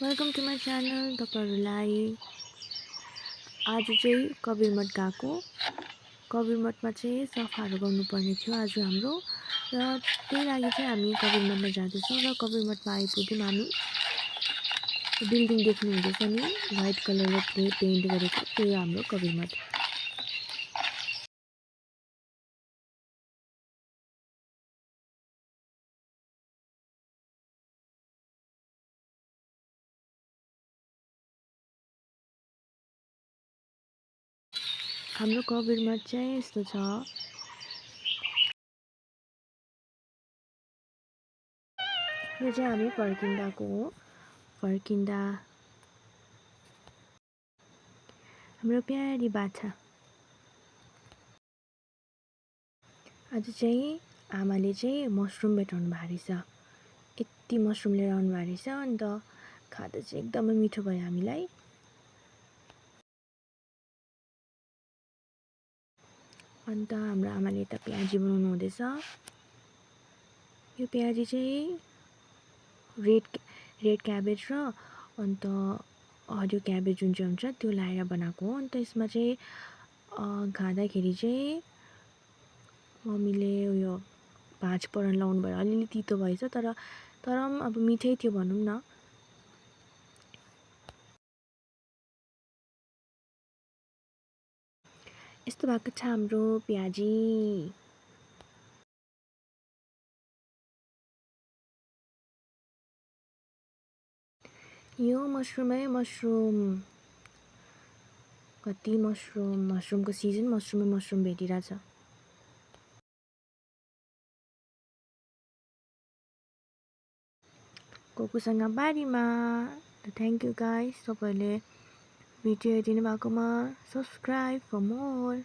Welcome to my channel. तपाईँहरूलाई आज चाहिँ कवीरमठ गएको। कवीरमठमा चाहिँ सफाहरू गर्नुपर्ने थियो आज हाम्रो, र त्यही लागि चाहिँ हामी कवीरमठमा जाँदैछौँ। र कवीरमठमा आइपुग्यौँ हामी। बिल्डिङ देख्नुहुँदैछ नि, व्हाइट कलरले पेन्ट गरेको, त्यही हो हाम्रो कवीरमठ। हाम्रो कवीरमठ चाहिँ यस्तो छ। यो चाहिँ हामी फर्किँदाको हो। फर्किँदा हाम्रो प्यारी बाछा। आज चाहिँ आमाले चाहिँ मसरुम भेटाउनु भएको रहेछ। यति मसरुम लिएर आउनु भएको रहेछ। अन्त खाँदा चाहिँ एकदमै मिठो भयो हामीलाई। अन्त हाम्रो आमाले यता प्याजी बनाउनु हुँदैछ। यो प्याजी चाहिँ रेड क्याबेज र अन्त हरियो क्याबेज जुन चाहिँ हुन्छ त्यो लाएर बनाएको हो। अन्त यसमा चाहिँ खाँदाखेरि चाहिँ मम्मीले उयो 5 फोरन लाउनु भयो। अलिअलि तितो भएछ, तर पनि अब मिठै थियो भनौँ न। यस्तो भएको छ हाम्रो प्याजी। यो मसरुम कति मसरुमको सिजन, मसरुम भेटिरहेछ। कोकोसँग बारीमा। थ्याङ्क यू गाइस, तपाईँले भिडियो हेरिदिनु भएकोमा। Subscribe for more.